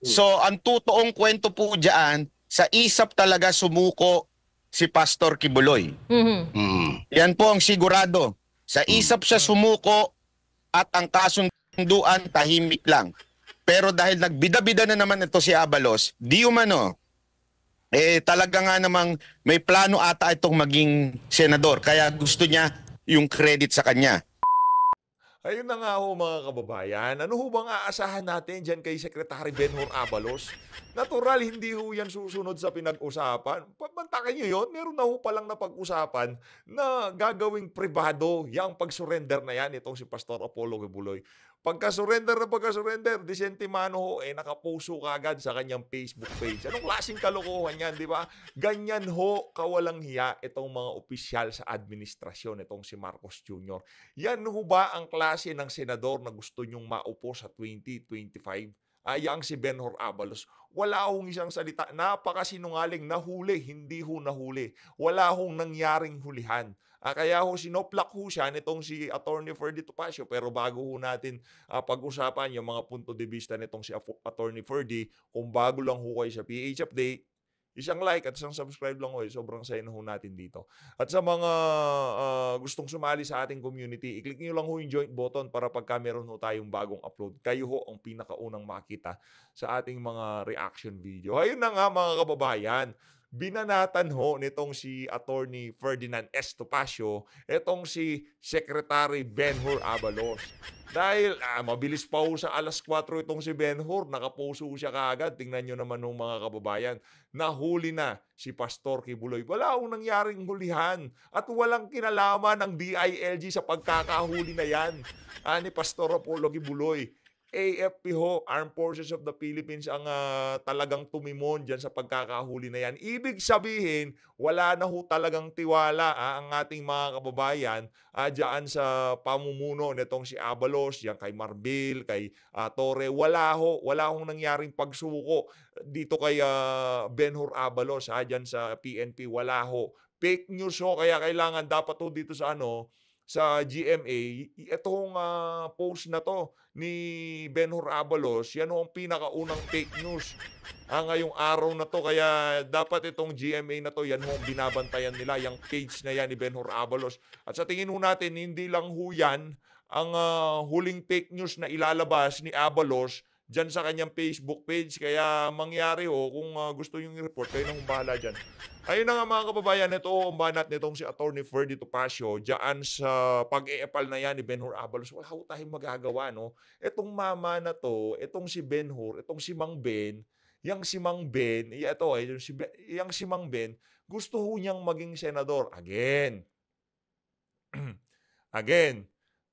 So, ang totoong kwento po diyan, sa ISAP talaga sumuko si Pastor Kibuloy. Mhm. Yan po ang sigurado. Sa ISAP siya sumuko at ang kasunduan tahimik lang. Pero dahil nagbida-bida na naman ito si Abalos, di umano, talaga nga namang may plano ata itong maging senador. Kaya gusto niya yung credit sa kanya. Ayun na nga ho mga kababayan. Ano ho bang aasahan natin dyan kay Secretary Benhur Abalos? Natural, hindi ho yan susunod sa pinag-usapan. Pamantakin nyo yun, meron na ho palang napag-usapan na gagawing pribado yung pag-surrender na yan itong si Pastor Apollo Kibuloy. Pagka-surrender, disentimano ho, nakaposto kagad sa kanyang Facebook page. Anong klaseng kalokohan yan, di ba? Ganyan ho, kawalang hiya itong mga opisyal sa administrasyon, itong si Marcos Jr. Yan ho ba ang klase ng senador na gusto nyong maupo sa 2025? Yang si Benhur Abalos. Wala hong isang salita. Napakasinungaling. Nahuli. Hindi ho nahuli. Wala hong nangyaring hulihan. Kaya ho sinoplak ho siya nitong si Attorney Ferdy Topacio. Pero bago ho natin pag-usapan yung mga punto de vista nitong si Attorney Ferdy, kung bago lang ho kayo sa PH Update, isang like at isang subscribe lang ho. Sobrang saya na ho natin dito. At sa mga gustong sumali sa ating community, i-click nyo lang ho yung join button para pagka meron ho tayong bagong upload, kayo ho ang pinakaunang makita sa ating mga reaction video. Ayun na nga mga kababayan, binanatan ho nitong si Attorney Ferdinand S. Topacio, itong si Secretary Benhur Abalos. Dahil mabilis pa ho sa alas 4 itong si Benhur, nakaposo siya kaagad. Tingnan nyo naman ho mga kababayan, nahuli na si Pastor Kibuloy. Wala hong nangyaring hulihan at walang kinalaman ng DILG sa pagkakahuli na yan ni Pastor Apollo Kibuloy. AFP ho, Armed Forces of the Philippines, ang talagang tumimon dyan sa pagkakahuli na yan. Ibig sabihin, wala na ho talagang tiwala ang ating mga kababayan dyan sa pamumuno nitong si Abalos, yan kay Marbil, kay Torre. Wala hong nangyaring pagsuko dito kay Benhur Abalos dyan sa PNP. Wala ho. Fake news ho, kaya kailangan dapat ho dito sa GMA, itong post na to ni Benhur Abalos, yan ho ang pinakaunang fake news ngayong araw na to. Kaya dapat itong GMA na to, yan ho ang binabantayan nila, yung page na yan ni Benhur Abalos. At sa tingin ho natin, hindi lang ho yan ang huling fake news na ilalabas ni Abalos dyan sa kanyang Facebook page. Kaya mangyari ho, kung gusto yung i-report, kayo nang bahala dyan. Ayun na nga mga kababayan, ito ang banat nitong si Attorney Ferdy Topacio dyan sa pag-e-epal na yan ni Benhur Abalos. Wala ho tayong magagawa, no? Itong mama na to, itong si Benhur, itong si Mang Ben, yung si Mang Ben, yung si Mang Ben, gusto ho niyang maging senador. Again,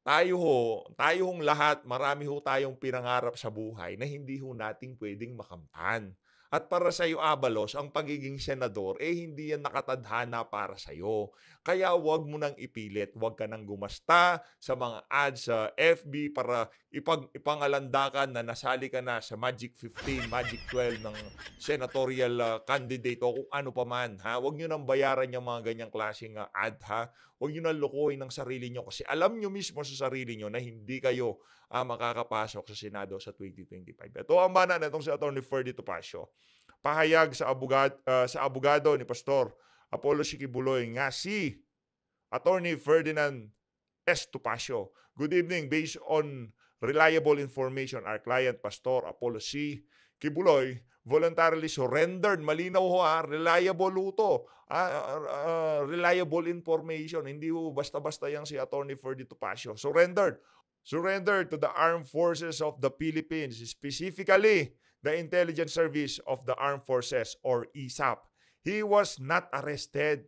tayo hong lahat, marami ho tayong pinangarap sa buhay na hindi ho nating pwedeng makamtan. At para sa iyo, Abalos, ang pagiging senador, hindi yan nakatadhana para sa iyo. Kaya wag mo nang ipilit, wag ka nang gumasta sa mga ads sa FB para ipangalandakan na nasali ka na sa Magic 15, Magic 12 ng senatorial candidate o kung ano pa man. Wag nyo nang bayaran yung mga ganyang klaseng ad. Huwag nyo nang lukuhin ng sarili nyo kasi alam nyo mismo sa sarili nyo na hindi kayo makakapasok sa Senado sa 2025. Ito ang bana na itong si Atty. Ferdy Topacio. Pahayag sa abogado ni Pastor Apollo Kibuloy nga si Atty. Ferdinand S. Topacio. Good evening. Based on reliable information, our client Pastor Apollo C. Kibuloy voluntarily surrendered. Malinaw ho reliable ho to. Reliable information. Hindi ho basta-basta yang si Atty. Ferdy Topacio. Surrendered to the Armed Forces of the Philippines, specifically the Intelligence Service of the Armed Forces or ISAP. He was not arrested,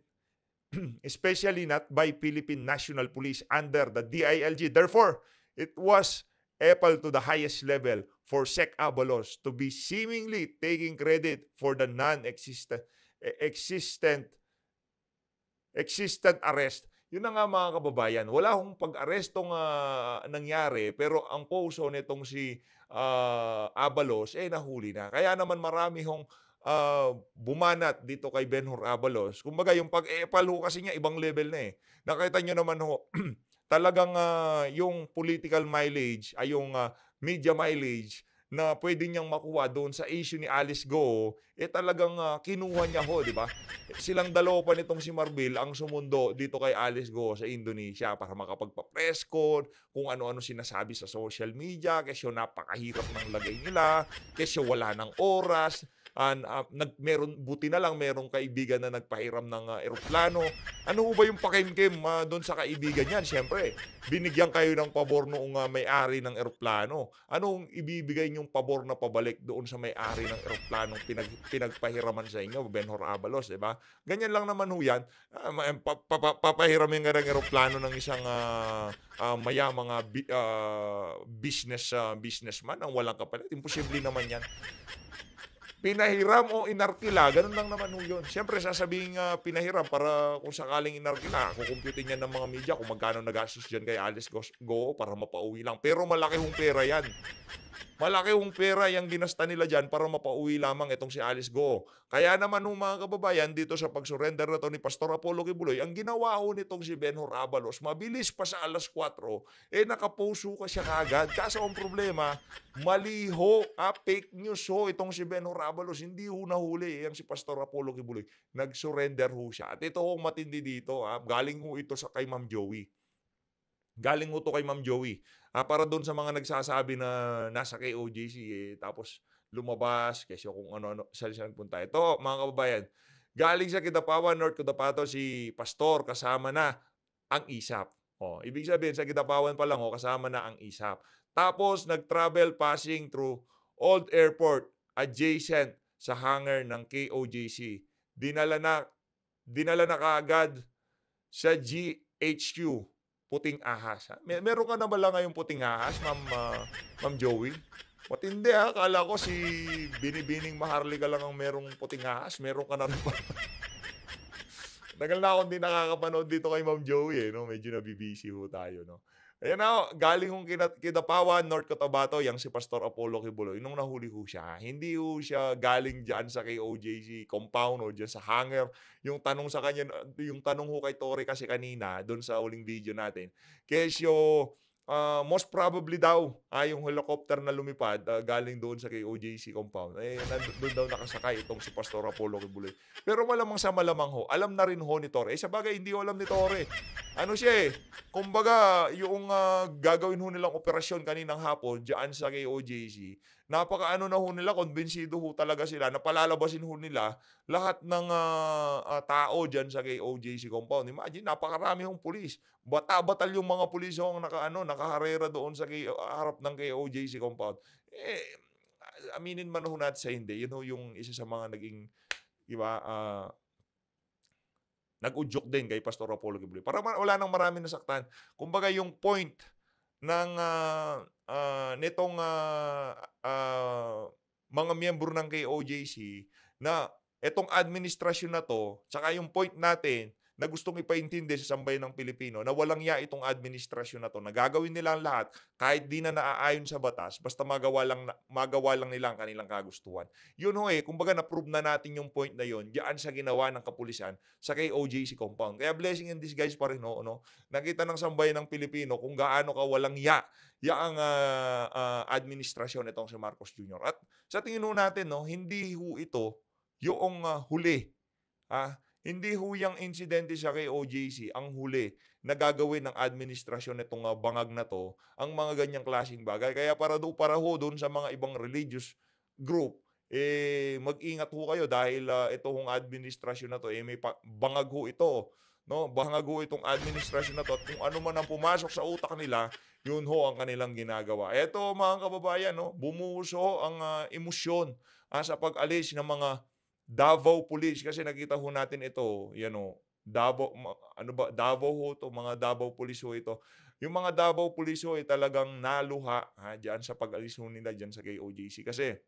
especially not by Philippine National Police under the DILG. Therefore, it was equal to the highest level for Sec Abalos to be seemingly taking credit for the existent arrest. Yun na nga mga kababayan, wala hong pag-arestong nangyari, pero ang poso nitong si Abalos nahuli na. Kaya naman marami hong bumanat dito kay Benhur Abalos. Kumbaga yung pag-epal ho kasi niya ibang level na Nakita nyo naman ho, talagang yung political mileage ay yung media mileage na pwede niyang makuha doon sa issue ni Alice Go, talagang kinuha niya ho, di ba? Silang dalawa pa nitong si Marbil ang sumundo dito kay Alice Go sa Indonesia para makapagpa-press con, kung ano-ano sinasabi sa social media, kesyo napakahirap ng lagay nila, kesyo wala ng oras, buti na lang merong kaibigan na nagpahiram ng eroplano. Ano ho ba yung pakimkim doon sa kaibigan niyan? Siyempre, binigyan kayo ng pabor noong may-ari ng eroplano. Anong ibibigay niyong pabor na pabalik doon sa may-ari ng eroplanong pinagpahiraman sa inyo, Benhur Abalos, di ba? Ganyan lang naman ho yan. Papahiramin nga ng eroplano ng isang mayamang businessman ang walang kapalit. Imposible naman yan. Pinahiram o inarkila, ganun lang naman ho yun. Siyempre, sasabihin pinahiram para kung sakaling inarkila, kukumputin yan ng mga media kung magkano nagastos dyan kay Alice Go para mapauwi lang. Pero malaki hong pera yan. Malaki hong pera yung ginasta nila dyan para mapauwi lamang itong si Alice Go. Kaya naman ho mga kababayan, dito sa pag-surrender na to ni Pastor Apollo Kibuloy, ang ginawa ho nitong si Benhur Abalos, mabilis pa sa alas 4, nakapuso ka siya kagad. Kaso ang problema, mali ho, fake news ho itong si Benhur Abalos. Hindi ho nahuli yung si Pastor Apollo Kibuloy. Nag-surrender ho siya. At ito ho matindi dito, galing ho ito sa kay Ma'am Joey. Galing ho to kay Ma'am Joey. Para doon sa mga nagsasabi na nasa KOJC tapos lumabas kasi kung ano-ano saan punta. Ito mga kababayan, galing sa Kidapawan, North Cotabato si Pastor kasama na ang ISAP. Ibig sabihin sa Kidapawan pa lang kasama na ang ISAP. Tapos nag-travel passing through Old Airport adjacent sa hangar ng KOJC. Dinala na kaagad sa GHQ. Puting ahas. Meron ka na ba lang ngayong puting ahas, Ma'am Joey? Matindi Akala ko si Binibining Maharlika lang ang merong puting ahas. Meron ka na rin pa. Tagal na akong di nakakapanood dito kay Ma'am Joey no? Medyo nabibisi ho tayo, no? Ayan na, galing hong Kidapawan, North Cotabato, yang si Pastor Apollo Kibuloy, nung nahuli ho siya, hindi ho siya galing dyan sa KOJC compound o dyan sa hangar. Yung tanong sa kanya, yung tanong ho kay Tori kasi kanina, doon sa uling video natin, kesyo, most probably daw, yung helicopter na lumipad, galing doon sa KOJC compound, doon daw nakasakay itong si Pastor Apollo Kibuloy. Pero malamang sa malamang ho, alam na rin ho ni Tori. Sa bagay, hindi ho alam ni Tori. Ano siya kumbaga, yung gagawin ho nilang operasyon kaninang hapon dyan sa KOJC, napaka-ano na ho nila, konbensido ho talaga sila na palalabasin ho nila lahat ng tao dyan sa KOJC compound. Imagine, napakarami hong pulis. Bata-batal yung mga pulis ho ang nakaharera doon sa harap ng KOJC compound. Aminin man ho natin sa hindi, yun ho yung isa sa mga naging, di ba, nag-udyok din kay Pastor Apollo Kibuloy. Para wala nang marami nasaktan. Kumbaga yung point ng nitong mga miyembro ng KOJC na itong administrasyon na to, tsaka yung point natin na gustong ipaintindi sa sambayan ng Pilipino na walang ya itong administrasyon na to, na gagawin nila ang lahat kahit di na naaayon sa batas, basta magawa lang nila ang kanilang kagustuhan. Yun kumbaga na-prove na natin yung point na yun diyan sa ginawa ng kapulisan sa KOJC compound. Kaya blessing in disguise pa rin no? Nakita ng sambayan ng Pilipino kung gaano ka walang ang administrasyon itong si Marcos Jr. At sa tingin natin, hindi ho ito yung huli. Hindi ho yung insidente sa KOJC ang huli na gagawin ng administrasyon nitong bangag na to, ang mga ganyang klaseng bagay. Kaya para ho doon sa mga ibang religious group, mag-ingat ho kayo dahil ito hong administrasyon na to, may bangag ho ito. No? Bangag ho itong administrasyon na to at kung ano man ang pumasok sa utak nila, yun ho ang kanilang ginagawa. Ito mga kababayan, bumuhos ho ang emosyon sa pag-alis ng mga Davao Police kasi nakita ho natin ito, Davao, Davao ho to, mga Davao Police ho ito. Yung mga Davao Police ho talagang naluha diyan sa pag-alis ho nila diyan sa KOJC kasi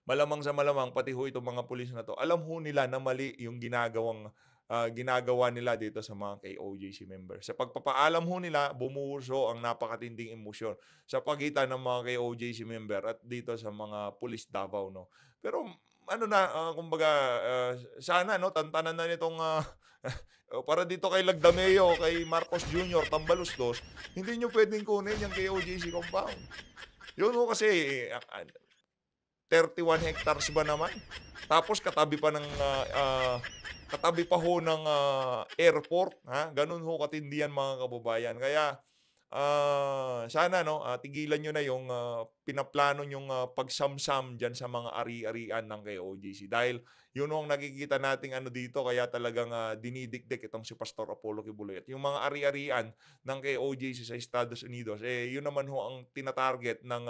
malamang sa malamang pati ho itong mga pulis na to, alam ho nila na mali yung ginagawa nila dito sa mga KOJC members. Sa pagpapaalam ho nila, bumuhos ho ang napakatinding emosyon sa pagitan ng mga KOJC member at dito sa mga pulis Davao, no. Pero kumbaga, sana tantanan na nitong para dito kay Lagdameo, kay Marcos Jr., Tambaluslos, hindi nyo pwedeng kunin yung KOJC compound. Yun ho kasi, 31 hectares ba naman? Tapos katabi pa ho ng airport, ha? Ganun ho katindi yan mga kababayan. Kaya sana 'no, tigilan niyo na yung pinaplano niyong pagsamsam diyan sa mga ari-arian ng KOJC dahil yun ho ang nakikita nating ano dito kaya talagang dinidikdik itong si Pastor Apollo Kibuloy at yung mga ari-arian ng KOJC sa Estados Unidos, yun naman ho ang tina-target ng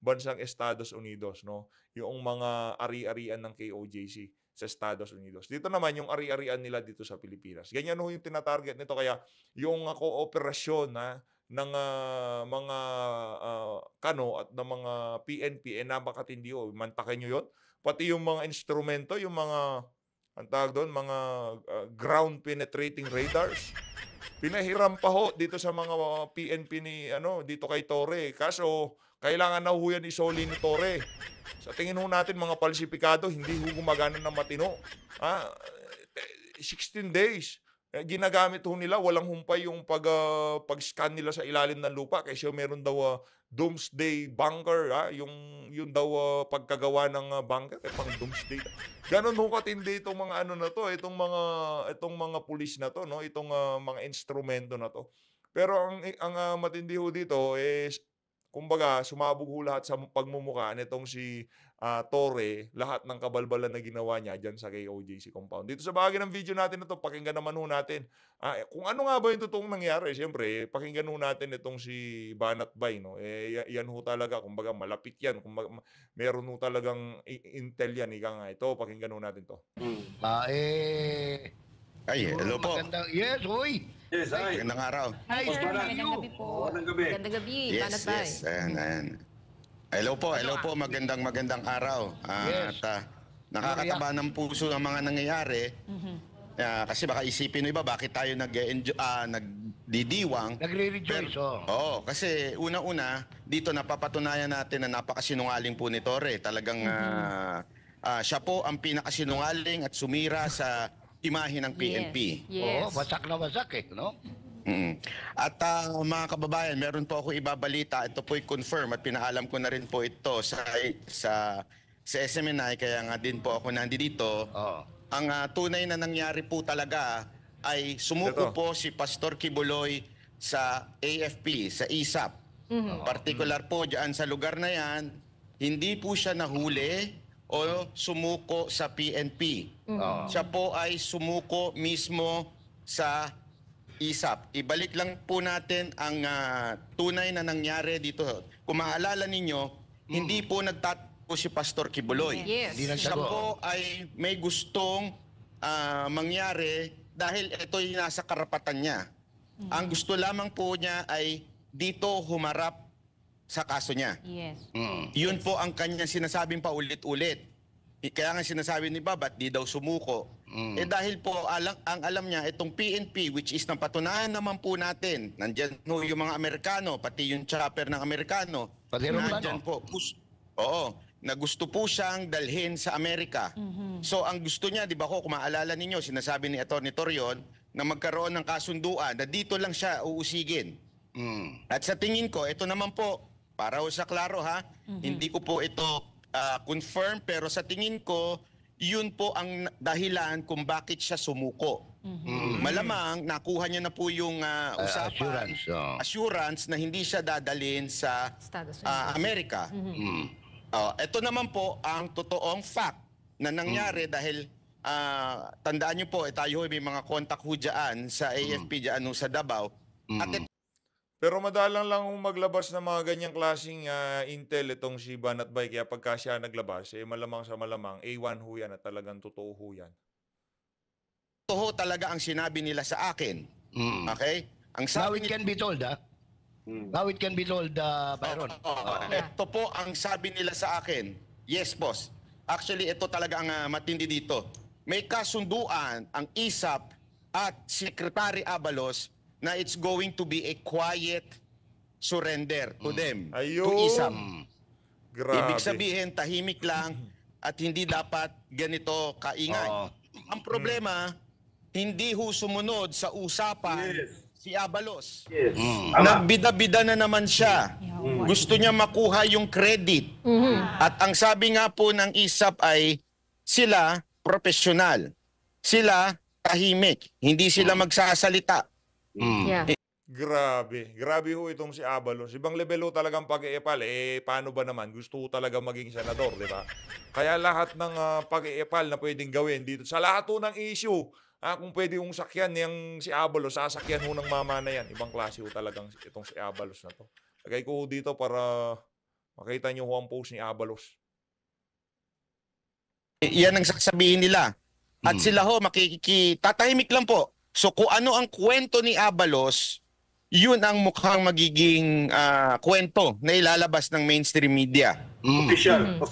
bansang Estados Unidos 'no, yung mga ari-arian ng KOJC sa Estados Unidos. Dito naman yung ari-arian nila dito sa Pilipinas. Ganyan ho yung tina-target nito kaya yung kooperasyon ng mga kano at ng mga PNP, napakatindi ho. Mantakin niyo 'yon. Pati yung mga instrumento, yung mga, anong tawag doon, mga ground penetrating radars. Pinahiram pa ho dito sa mga PNP ni dito kay Torre. Kaso kailangan na ho yan isoli ni Torre. Sa tingin ho natin mga palsipikado, hindi ho gumagana ng matino. 16 days. Ginagamit ho nila, walang humpay yung pag-scan nila sa ilalim ng lupa kasi meron daw doomsday bunker, yung daw pagkagawa ng bunker pang doomsday. Ganon ho katindi itong mga na to, itong mga pulis na to, no, itong mga instrumento na to. Pero ang matindi ho dito is kumbaga sumabog ho lahat sa pagmumukha nitong si Torre, lahat ng kabalbalan na ginawa niya diyan sa KOJC compound. Dito sa bahagi ng video natin na 'to, pakinggan naman ho natin, kung ano nga ba yung totoong nangyari. Siyempre pakinggan ho natin itong si Banat Bay 'no, yan ho talaga kumbaga malapit yan, kumbaga meron ho talagang intel yan, ika nga. Ito, pakinggan ho natin 'to. Ay, hello po. Yes, hoy. Yes, hi. Magandang araw. Hi, Boss sir. Barat. Magandang gabi po. Magandang gabi. Magandang gabi. Yes, Banat Bay. yes. Ayan. Hello po. Magandang araw. Yes. At nakakataba ng puso ang mga nangyayari. Kasi baka isipin ng iba, bakit tayo nagdidiwang? Nagre-rejoice, Oo, kasi una-una, dito napapatunayan natin na napakasinungaling po ni Torre. Talagang siya po ang pinakasinungaling at sumira sa imahe ng PNP. Oo, Yes. wasak na wasak no? At mga kababayan, meron po ako ibabalita. Ito po'y confirm at pinaalam ko na rin po ito sa SMNI, kaya nga din po ako nandito. Oo. Ang tunay na nangyari po talaga ay sumuko Ito. po si Pastor Kibuloy sa AFP, sa ISAP. Particular po dyan sa lugar na yan, hindi po siya nahuli o sumuko sa PNP. Siya po ay sumuko mismo sa ISAP. Ibalik lang po natin ang tunay na nangyari dito. Kung maalala ninyo, hindi po nagtatakbo si Pastor Kibuloy. Yes. Hindi Siya nagtago. po ay may gustong mangyari dahil ito'y nasa karapatan niya. Ang gusto lamang po niya ay dito humarap sa kaso niya. Yes. Yun po ang kanyang sinasabing paulit-ulit. Kaya nga sinasabi ni Babat, di daw sumuko. Dahil po ang alam niya, itong PNP, which is napatunayan naman po natin, nandyan po yung mga Amerikano, pati yung chopper ng Amerikano. Pati Romano. Nandyan po. Na gusto po siyang dalhin sa Amerika. So ang gusto niya, di ba kung maalala ninyo, sinasabi ni Atty. Torion, na magkaroon ng kasunduan na dito lang siya uusigin. At sa tingin ko, ito naman po, para sa klaro hindi ko po ito confirm, pero sa tingin ko, yun po ang dahilan kung bakit siya sumuko. Malamang nakuha niya na po yung usapan, assurance na hindi siya dadalhin sa Estados Unidos. Amerika. Ito naman po ang totoong fact na nangyari dahil tandaan niyo po, tayo may mga contact ho dyan sa AFP dyan sa Davao. At Pero madalang lang maglabas ng mga ganyang klaseng intel itong si Banat Bay. Kaya pagka siya naglabas, malamang sa malamang, A1 ho yan at talagang totoo ho yan. ito ho talaga ang sinabi nila sa akin. Okay? Ang Now sabi it can be told, Now it can be told, Byron. ito po ang sabi nila sa akin. Yes, boss. Actually, ito talaga ang matindi dito. May kasunduan ang ISAP at Secretary Abalos na it's going to be a quiet surrender to them, to Ayun. ISAP. Grabe. Ibig sabihin, tahimik lang at hindi dapat ganito kaingay. Ang problema, hindi ho sumunod sa usapan Yes. si Abalos. Yes. Nagbida-bida na naman siya. Yeah. Gusto niya makuha yung credit. At ang sabi nga po ng ISAP ay sila profesional. Sila tahimik. Hindi sila magsasalita. Yeah. Grabe. Grabe ho itong si Abalos. Ibang level ho talagang pag-iepal. Paano ba naman? Gusto ho talaga maging senador, di ba? Kaya lahat ng pag-iepal na pwedeng gawin dito, sa lahat ho ng issue, kung pwede hong sakyan yung si Abalos, sasakyan ho ng mama na yan. Ibang klase ho talagang itong si Abalos na to. Lagay ko ho dito para makita nyo ho ang post ni Abalos. Yan ang sasabihin nila. At sila ho, tatahimik lang po. So kung ano ang kwento ni Abalos, yun ang mukhang magiging kwento na ilalabas ng mainstream media. Official.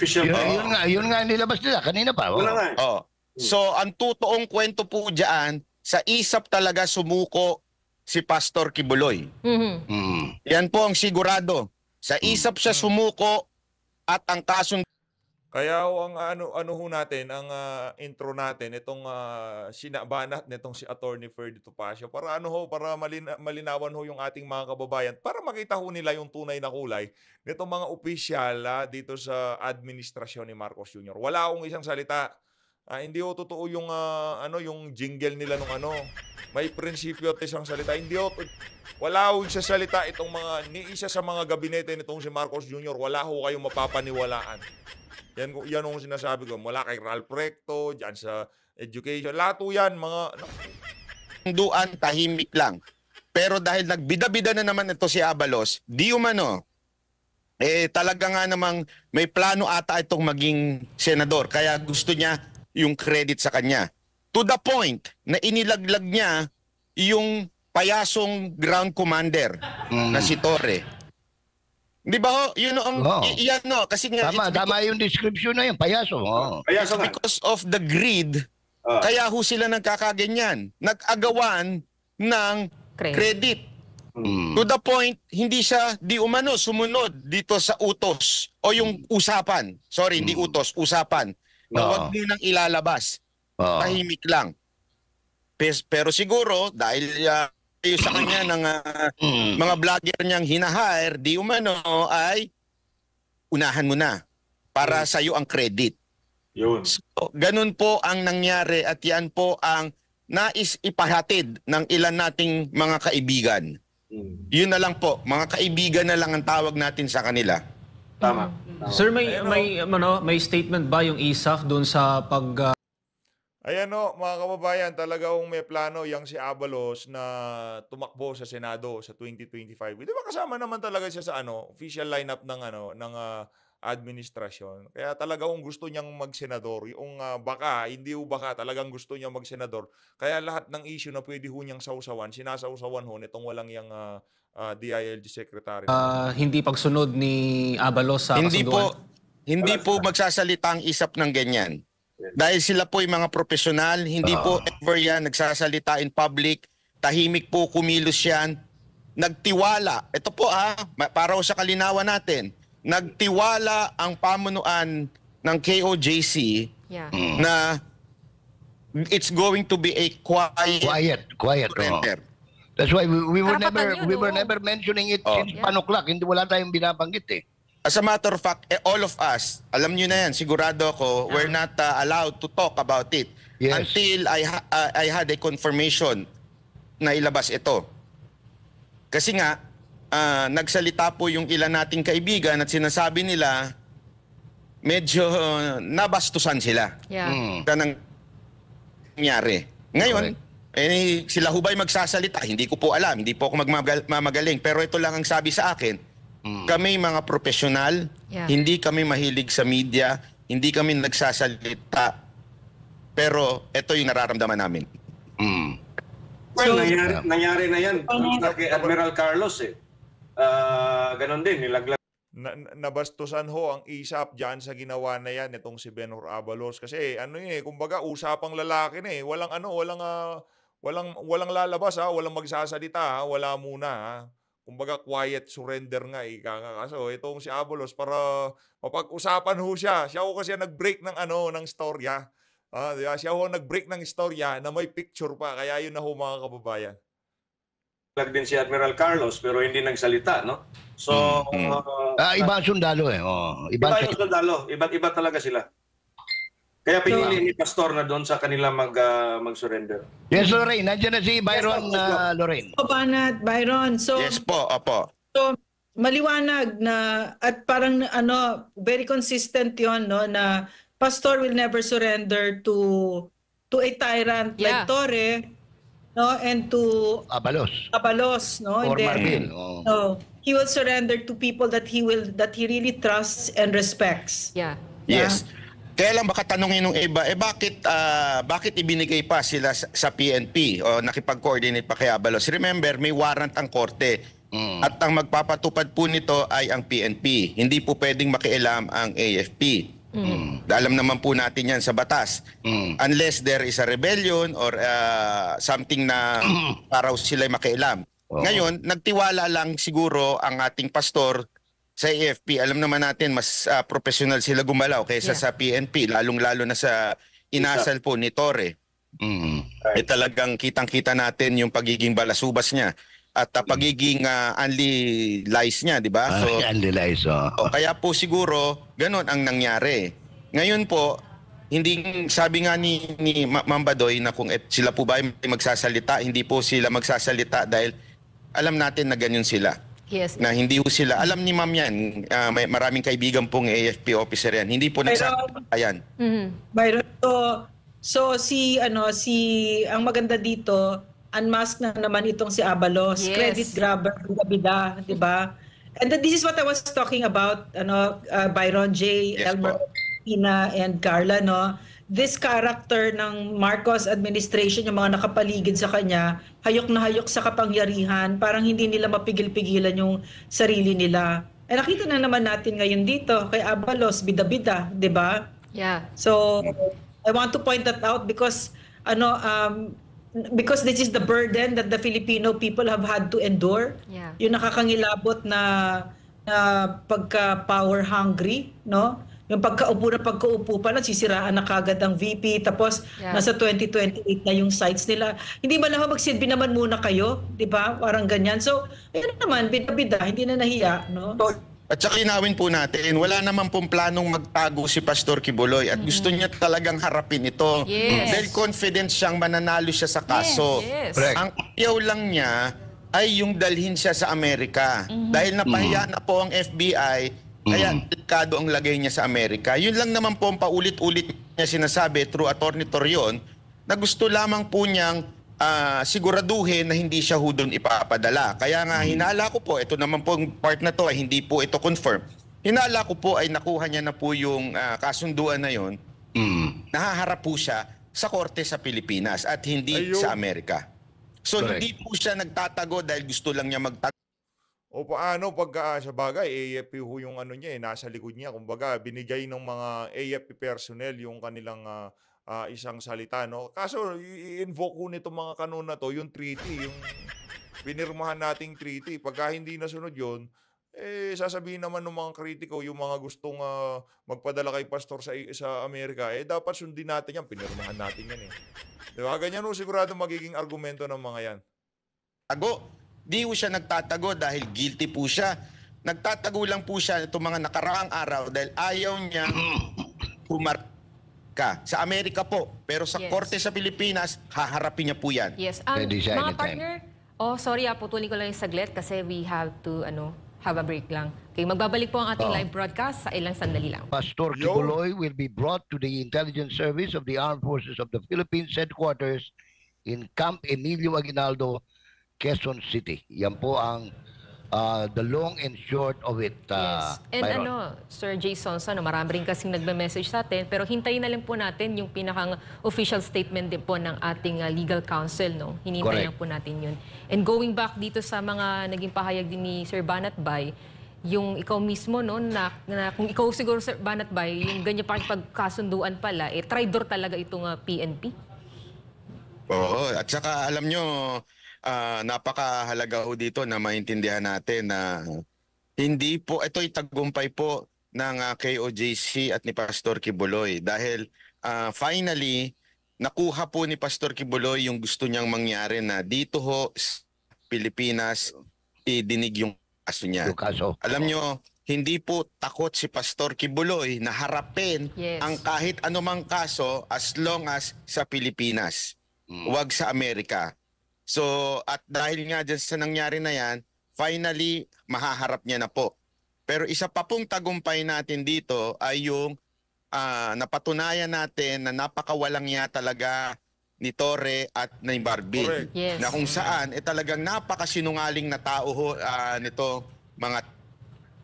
Yun nga ang nilabas nila kanina pa. Wala nga. Oh. So ang totoong kwento po diyan, sa ISAP talaga sumuko si Pastor Kibuloy. Yan po ang sigurado. Sa ISAP siya sumuko at ang kasong Kaya ho, ang ano ho natin, ang intro natin, itong sinabanat nitong si Attorney Ferdy Topacio, para para malinawan ho yung ating mga kababayan, para makita ho nila yung tunay na kulay nitong mga opisyal dito sa administrasyon ni Marcos Jr. Wala akong isang salita. Hindi ho totoo yung yung jingle nila nung may prinsipyo at isang salita. Hindi ho, wala ho isa salita itong ni isa sa mga gabinete nitong si Marcos Jr. Wala ho kayong mapapaniwalaan. Yan ang sinasabi ko. Mula kay Ralph Recto, dyan sa education. Lahat po yan, mga... duan tahimik lang. Pero dahil nagbida-bida na naman ito si Abalos, di umano, talaga nga namang may plano ata itong maging senador. Kaya gusto niya yung credit sa kanya. To the point na inilaglag niya yung payasong ground commander na si Torre. Di ba ho? Yun ang, yan no. Kasi nga, Tama yung description na yun, payaso. Kaya sa nga. because of the greed, kaya ho sila nagkakaganyan. Nag-agawan ng credit. To the point, hindi siya di umano sumunod dito sa utos o yung usapan. Sorry, hindi utos, usapan. Na wag munang ilalabas. Tahimik lang. Pero siguro, dahil sa kanya ng mga vlogger niyang hinahire, di umano ay unahan mo na para sa iyo ang credit. Yun. So, ganun po ang nangyari at yan po ang nais ipahatid ng ilan nating mga kaibigan. Yun na lang po, mga kaibigan na lang ang tawag natin sa kanila. Tama. Sir, may statement ba yung ISAF doon sa Ayan mga kababayan, talagang may plano yang si Abalos na tumakbo sa Senado sa 2025. Di ba kasama naman talaga siya sa official lineup ng administrasyon. Kaya talagang gusto niyang magsenador. Yung baka talagang gusto niyang magsenador. Kaya lahat ng issue na pwede ho niyang sausawan, sinasausawan ho nitong walang yang DILG secretary. hindi pagsunod ni Abalos sa kasunduan? Hindi po magsasalita ang ISAP ng ganyan. Dahil sila po ay mga profesional, hindi po ever yan nagsasalita in public, tahimik po kumilos yan, nagtiwala. Ito po para sa kalinawan natin, nagtiwala ang pamunuan ng KOJC na it's going to be a quiet surrender. That's why we were Karapatan never yun, never mentioning it since panuklak. Hindi wala tayong binabanggit eh. As a matter of fact, all of us, alam nyo na yan, sigurado ako, we're not allowed to talk about it until I had a confirmation na ilabas ito. Kasi nga, nagsalita po yung ilan nating kaibigan at sinasabi nila, medyo nabastusan sila. Sa nangyari. Ngayon, sila hubay magsasalita, hindi ko po alam, hindi po ako magmamagaling, pero ito lang ang sabi sa akin, kami mga profesional, hindi kami mahilig sa media, hindi kami nagsasalita, pero ito yung nararamdaman namin. Well, nangyari na yan. Kay Admiral Carlos ganon din, nilaglag. Nabastusan ho ang ISAP dyan sa ginawa na yan itong si Benhur Abalos. Kasi kumbaga usapang lalaki na walang lalabas walang magsasalita wala muna Kumbaga quiet surrender nga Kaso itong si Abalos para mapag-usapan ho siya. Siya ho kasi nag-break ng storya. Diba? Siya ho nag-break ng storya na may picture pa. Kaya yun na ho mga kababayan. din si Admiral Carlos pero hindi nagsalita, no? So, Iba ang sundalo eh. iba yung sundalo. Iba't iba talaga sila. Kaya pinili ni Pastor na doon sa kanila mag-surrender. Yes, Lorraine. Nandiyan na si Byron, Lorraine. O Banat, Byron. So, Yes po, opo. so maliwanag na at parang very consistent 'yon, no, na Pastor will never surrender to a tyrant like Yeah. Torre, no, and to Abalos. no, Or and then, Marbil. no, he will surrender to people that he really trusts and respects. Yeah. Yes. Kaya lang baka tanongin nung iba, bakit ibinigay pa sila sa PNP o nakipag-coordinate pa kay Abalos? Remember, may warrant ang korte. At ang magpapatupad po nito ay ang PNP. Hindi po pwedeng makialam ang AFP. Alam naman po natin yan sa batas. Unless there is a rebellion or something na para sila makialam. Ngayon, nagtiwala lang siguro ang ating pastor sa AFP. Alam naman natin, mas professional sila gumalaw kaysa sa PNP, lalong-lalo na sa inasal po ni Torre. Talagang kitang-kita natin yung pagiging balasubas niya at pagiging unli lies niya, di ba? So, Unli lies, kaya po siguro, ganun ang nangyari. Ngayon po, hindi sabi nga ni Ma'am Badoy na kung sila po ba ay magsasalita, hindi po sila magsasalita dahil alam natin na ganyan sila. Yes. Na hindi po sila, alam ni Ma'am yan, may maraming kaibigan pong AFP officer yan, hindi po nagsasalita yan. Byron, so ang maganda dito, unmask na naman itong si Abalos, Yes. credit grabber, bida, di ba? And this is what I was talking about, Byron, J, Yes, Elmer, po. Ina, and Carla, no? This character ng Marcos administration, yung mga nakapaligid sa kanya, hayok na hayok sa kapangyarihan, parang hindi nila mapigil-pigilan yung sarili nila. Eh nakita na naman natin ngayon dito, kay Abalos, bida-bida, di ba? Yeah. So, I want to point that out because because this is the burden that the Filipino people have had to endure. Yeah. Yung nakakangilabot na pagka-power hungry, no? Yung pagkaupo pa lang, sisiraan na kagad ang VP, tapos nasa 2028 na yung sites nila. Hindi ba lang magsilbi naman muna kayo, di ba? Parang ganyan. So, ayun naman, bida-bida, hindi na nahiya, no? At saka linawin po natin, wala naman pong planong magtago si Pastor Kibuloy at gusto niya talagang harapin ito. Yes. Dahil confident siyang mananalo siya sa kaso. Yes. Correct. Ang ayaw lang niya ay yung dalhin siya sa Amerika. Dahil napahiya na po ang FBI, kaya delikado ang lagay niya sa Amerika. Yun lang naman po ang paulit-ulit niya sinasabi through Attorney Torion na gusto lamang po niyang siguraduhin na hindi siya doon ipapadala. Kaya nga hinala ko po, ito naman po ang part na to ay hindi po ito confirm. Hinala ko po ay nakuha niya na po yung kasunduan na yon. Nahaharap po siya sa korte sa Pilipinas at hindi Ayun. sa Amerika. So Correct. hindi po siya nagtatago dahil gusto lang niya magtago. O paano pagka sa bagay, AFP ho yung niya nasa likod niya. Kumbaga, binigay ng mga AFP personnel yung kanilang isang salita, no? Kaso, i-invoke ko nito mga kanon na to, yung treaty, yung pinirmahan nating treaty. Pagka hindi nasunod yun, sasabihin naman ng mga kritiko, yung mga gustong magpadala kay pastor sa Amerika, dapat sundin natin yan, pinirmahan natin yan eh. Diba? Ganyan ho, sigurado magiging argumento ng mga yan. Di po siya nagtatago dahil guilty po siya. Nagtatago lang po siya itong mga nakaraang araw dahil ayaw niya sa Amerika po. Pero sa Yes. korte sa Pilipinas, haharapin niya po yan. Yes. Ready siya Mga anytime. partner, sorry, putulin ko lang yung saglit kasi we have to, have a break lang. Okay, magbabalik po ang ating live broadcast sa ilang sandali lang. Pastor Kibuloy will be brought to the Intelligence Service of the Armed Forces of the Philippines headquarters in Camp Emilio Aguinaldo, Quezon City. Yan po ang the long and short of it. Yes. And Byron. Sir Jason, marami rin kasing nagme-message sa atin, pero hintayin na lang po natin yung pinakang official statement din po ng ating legal counsel, no? Hinintay lang po natin yun. And going back dito sa mga naging pahayag din ni Sir Banatbay, yung ikaw mismo, no, na kung ikaw siguro, Sir Banatbay, yung ganyan pakipagkasunduan pala, traidor talaga itong PNP. Oo, at saka alam nyo, napakahalaga ho dito na maintindihan natin na hindi po, ito'y tagumpay po ng KOJC at ni Pastor Kibuloy dahil finally, nakuha po ni Pastor Kibuloy yung gusto niyang mangyari na dito ho sa Pilipinas idinig yung kaso niya. Yung kaso. Alam nyo, hindi po takot si Pastor Kibuloy na harapin Yes. ang kahit anumang kaso as long as sa Pilipinas. Huwag sa Amerika. So, at dahil nga dyan sa nangyari na yan, finally, mahaharap niya na po. Pero isa pa pong tagumpay natin dito ay yung napatunayan natin na napakawalang niya talaga ni Torre at ni Barbie. Correct. Yes. Na kung saan, talagang napakasinungaling na tao nito, mga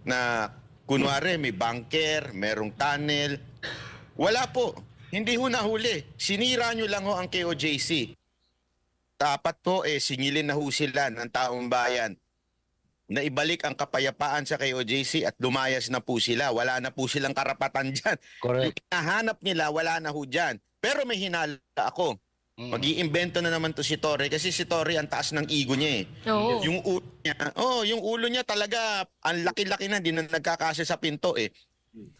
na kunwari may bunker, merong tunnel. Wala po. Hindi ho nahuli. Sinira nyo lang ho ang KOJC. Dapat po singilin na ho sila ng taong bayan na ibalik ang kapayapaan sa KOJC at lumayas na po sila. Wala na po silang karapatan dyan. Correct. Yung hinahanap nila, wala na ho dyan. Pero may hinala ako. Mag-iimbento na naman to si Torre kasi si Torre ang taas ng ego niya Oo. yung ulo niya talaga ang laki-laki na, di na nagkakasya sa pinto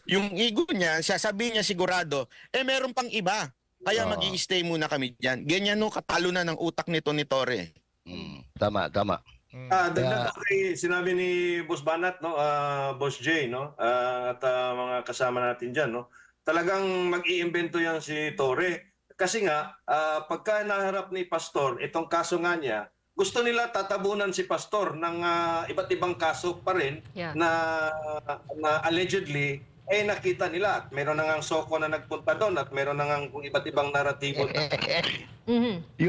Yung ego niya, sasabihin niya sigurado, meron pang iba. Kaya mag-i-stay muna kami diyan. Ganyan no katalo na ng utak nito ni Torre. Tama, tama. Dagdag ko kay sinabi ni Boss Banat, no, Boss Jay, no, at mga kasama natin diyan, no. Talagang mag-iimbento yan si Torre. Kasi nga, pagka naharap ni Pastor, itong kaso nga niya, gusto nila tatabunan si Pastor ng iba't ibang kaso pa rin Yeah. na allegedly nakita nila. At meron na ngang soko na nagpunta doon at meron na ngang kung iba't ibang naratibo. Mhm.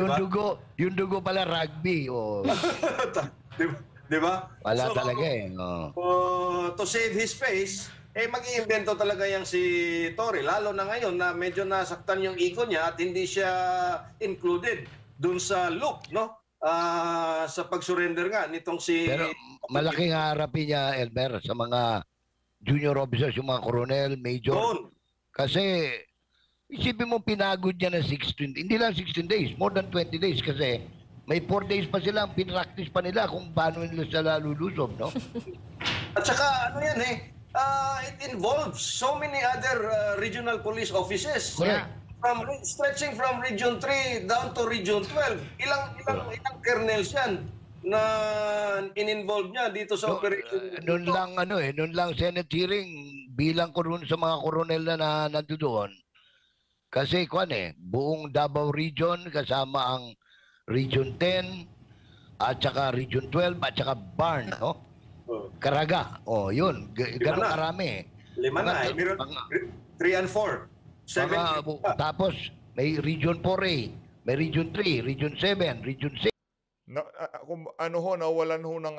Yung dugo pala rugby. Di ba? Wala So, talaga to save his face, mag-iimbento talaga yang si Torre. Lalo na ngayon na medyo nasaktan yung ego niya at hindi siya included dun sa loop, no? Sa pag-surrender nga nitong si... Pero malaking harapin niya, Elmer, sa mga junior officers, yung mga colonel, major. Doon. Kasi isipin mo pinagod niya ng 16, hindi lang 16 days, more than 20 days kasi may 4 days pa sila, pinractice pa nila kung paano nila sila lulusob, no? At saka ano yan it involves so many other regional police offices. Correct. Stretching from Region 3 down to Region 12. Ilang kernels yan na in-involve niya dito sa operation. Noon lang Senate hearing, bilang ko rin sa mga koronel na nandoon. Kasi buong Davao Region kasama ang Region 10 at saka Region 12 at saka Barn, no? Caraga. Yun. Ganun na. karami. 5 na. Meron 3 and 4. 7. Tapos may Region 4A, may Region 3, Region 7, Region 6. Kung nawalan ho ng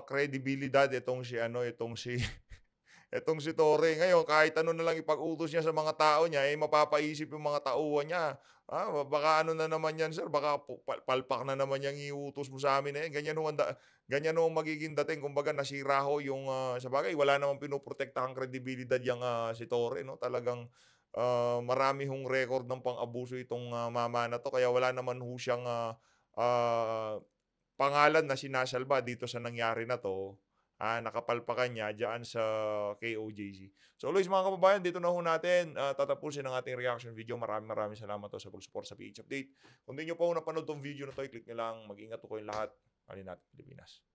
kredibilidad itong si Torre ngayon, kahit ano na lang ipag-utos niya sa mga tao niya, mapapaisip yung mga tauhan niya. Baka ano na naman yan, sir, baka palpak na naman yung iutos mo sa amin. Ganyan ho ang magiging dating. Kumbaga, nasira ho yung, sa bagay, wala namang pinoprotektahang kredibilidad yung si Torre. No? Talagang marami hong record ng pang-abuso itong mama na to. Kaya wala naman ho siyang pangalan na sinasalba dito sa nangyari na to. Nakapalpakan niya dyan sa KOJC. So always mga kababayan, dito na ho natin tatapusin ang ating reaction video. Maraming salamat sa pag-support sa PH Update. Kung di nyo pa ho napanood tong video na to, i-click nyo lang. Mag-ingat po kayong lahat. Alin natin Pilipinas.